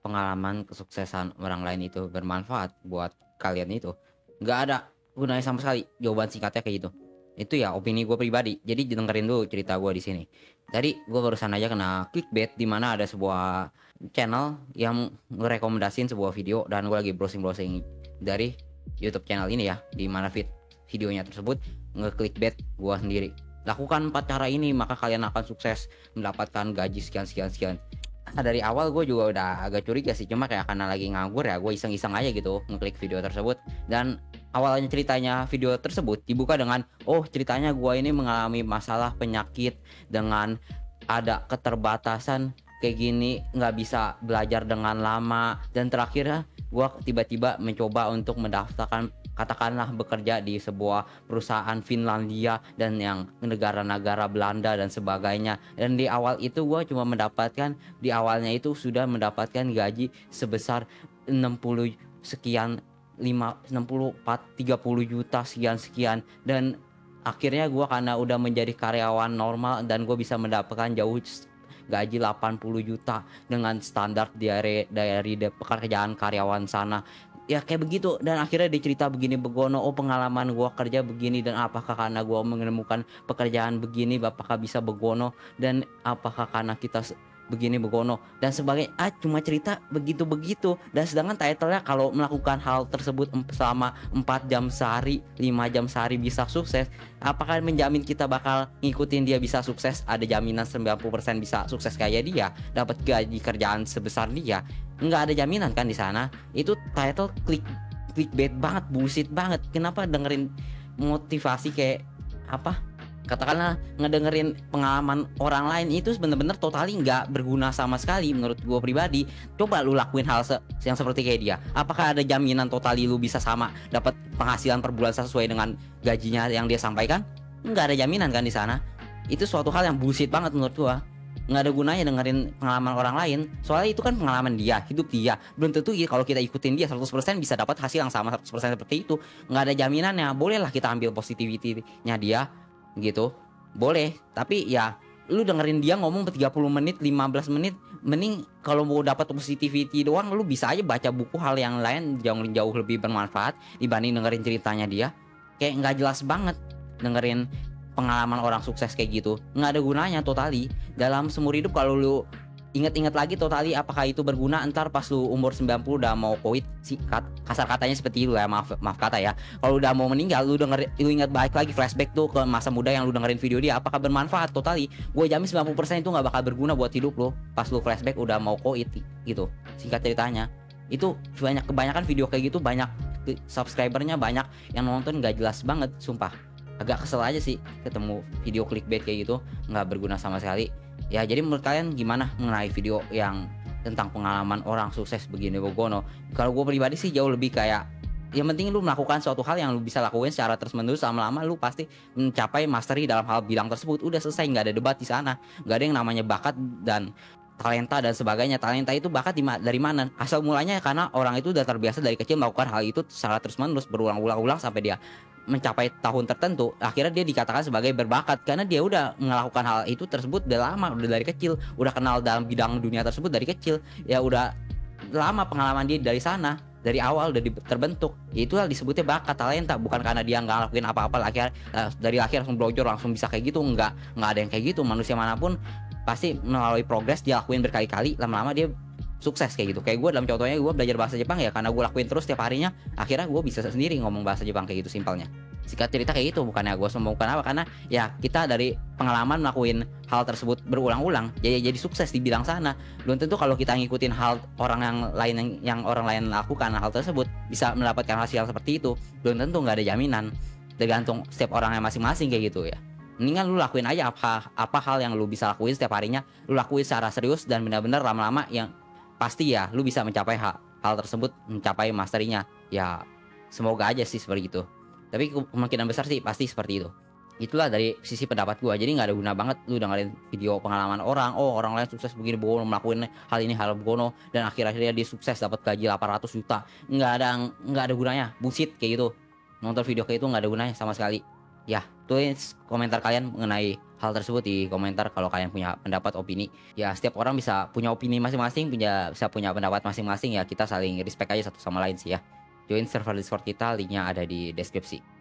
pengalaman kesuksesan orang lain itu bermanfaat buat kalian itu, nggak ada gunanya sama sekali. Jawaban singkatnya kayak gitu. Itu ya opini gue pribadi. Jadi dengerin dulu cerita gue di sini. Tadi gue barusan aja kena clickbait di mana ada sebuah channel yang ngerekomendasiin sebuah video dan gue lagi browsing-browsing dari YouTube channel ini ya, di mana videonya tersebut nge-clickbait gue sendiri. Lakukan 4 cara ini maka kalian akan sukses mendapatkan gaji sekian sekian sekian. Nah, dari awal gue juga udah agak curiga sih, cuma kayak karena lagi nganggur ya gue iseng-iseng aja gitu ngeklik video tersebut. Dan awalnya ceritanya video tersebut dibuka dengan, oh ceritanya gue ini mengalami masalah penyakit dengan ada keterbatasan kayak gini, nggak bisa belajar dengan lama, dan terakhirnya gue tiba-tiba mencoba untuk mendaftarkan, katakanlah bekerja di sebuah perusahaan Finlandia dan yang negara-negara Belanda dan sebagainya. Dan di awal itu gue cuma mendapatkan, di awalnya itu sudah mendapatkan gaji sebesar 60 sekian, 64 30 juta sekian sekian. Dan akhirnya gue karena udah menjadi karyawan normal dan gue bisa mendapatkan jauh gaji 80 juta dengan standar dari pekerjaan karyawan sana. Ya kayak begitu, dan akhirnya dicerita begini begono, oh pengalaman gua kerja begini, dan apakah karena gua menemukan pekerjaan begini apakah bisa begono, dan apakah karena kita begini begono dan sebagainya. Cuma cerita begitu-begitu, dan sedangkan title-nya kalau melakukan hal tersebut selama 4 jam sehari, 5 jam sehari bisa sukses, apakah menjamin kita bakal ngikutin dia bisa sukses? Ada jaminan 90% bisa sukses kayak dia, dapat gaji kerjaan sebesar dia? Nggak ada jaminan kan di sana. Itu title clickbait banget, bullshit banget. Kenapa dengerin motivasi kayak apa, katakanlah ngedengerin pengalaman orang lain itu bener-bener totali nggak berguna sama sekali menurut gue pribadi. Coba lu lakuin hal yang seperti kayak dia, apakah ada jaminan totali lu bisa sama dapat penghasilan per bulan sesuai dengan gajinya yang dia sampaikan? Nggak ada jaminan kan di sana. Itu suatu hal yang bullshit banget menurut gue. Nggak ada gunanya dengerin pengalaman orang lain, soalnya itu kan pengalaman dia, hidup dia. Belum tentu kalau kita ikutin dia 100% bisa dapat hasil yang sama 100% seperti itu. Nggak ada jaminannya. Bolehlah kita ambil positivity-nya dia gitu, boleh, tapi ya lu dengerin dia ngomong 30 menit 15 menit, mending kalau mau dapat positivity doang lu bisa aja baca buku hal yang lain jauh lebih bermanfaat dibanding dengerin ceritanya dia. Kayak nggak jelas banget dengerin pengalaman orang sukses kayak gitu, nggak ada gunanya totali dalam seumur hidup. Kalau lu ingat-ingat lagi totali apakah itu berguna entar pas lu umur 90 udah mau koit sih, kasar katanya seperti itu ya, maaf kata ya. Kalau udah mau meninggal, lu ingat baik lagi, flashback tuh ke masa muda yang lu dengerin video dia, apakah bermanfaat? Totali gue jamin 90% itu nggak bakal berguna buat hidup lu pas lu flashback udah mau koit gitu. Singkat ceritanya itu kebanyakan video kayak gitu, banyak subscribernya banyak, yang nonton nggak jelas banget, sumpah. Agak kesel aja sih ketemu video clickbait kayak gitu, nggak berguna sama sekali. Ya jadi menurut kalian gimana mengenai video yang tentang pengalaman orang sukses begini begono? Kalau gue pribadi sih jauh lebih kayak, yang penting lu melakukan suatu hal yang lu bisa lakuin secara terus menerus, lama-lama lu pasti mencapai mastery dalam hal bidang tersebut. Udah selesai, nggak ada debat di sana. Nggak ada yang namanya bakat dan talenta dan sebagainya. Talenta itu bakat dari mana? Asal mulanya karena orang itu udah terbiasa dari kecil melakukan hal itu secara terus menerus berulang-ulang sampai dia mencapai tahun tertentu, akhirnya dia dikatakan sebagai berbakat karena dia udah melakukan hal itu tersebut udah lama, udah dari kecil, udah kenal dalam bidang dunia tersebut dari kecil, ya udah lama pengalaman dia dari sana, dari awal udah terbentuk. Ya itulah disebutnya bakat, talenta, bukan karena dia nggak lakuin apa-apa dari lahir langsung brojol langsung bisa kayak gitu. Nggak ada yang kayak gitu. Manusia manapun pasti melalui progres dia lakuin berkali-kali, lama-lama dia sukses kayak gitu. Kayak gue dalam contohnya, gue belajar bahasa Jepang ya karena gue lakuin terus tiap harinya, akhirnya gue bisa sendiri ngomong bahasa Jepang kayak gitu simpelnya. Singkat cerita kayak gitu, bukannya gue sombong apa, karena ya kita dari pengalaman melakuin hal tersebut berulang-ulang jadi sukses di bidang sana. Belum tentu kalau kita ngikutin hal orang yang orang lain lakukan hal tersebut bisa mendapatkan hasil seperti itu. Belum tentu, nggak ada jaminan, tergantung setiap orangnya masing-masing kayak gitu ya. Mendingan lu lakuin aja apa hal yang lu bisa lakuin setiap harinya, lu lakuin secara serius dan benar-benar lama-lama yang pasti ya lu bisa mencapai hal tersebut, mencapai masterinya. Ya semoga aja sih seperti itu, tapi kemungkinan besar sih pasti seperti itu. Itulah dari sisi pendapat gua. Jadi nggak ada guna banget lu dengerin video pengalaman orang, oh orang lain sukses begini begono, melakukan hal ini hal begono dan akhir-akhirnya dia sukses dapat gaji 800 juta. Nggak ada gunanya, bullshit kayak gitu. Nonton video kayak itu nggak ada gunanya sama sekali. Ya, tulis komentar kalian mengenai hal tersebut di komentar kalau kalian punya pendapat, opini. Ya, setiap orang bisa punya opini masing-masing, bisa punya pendapat masing-masing ya. Kita saling respect aja satu sama lain sih ya. Join server Discord kita, linknya ada di deskripsi.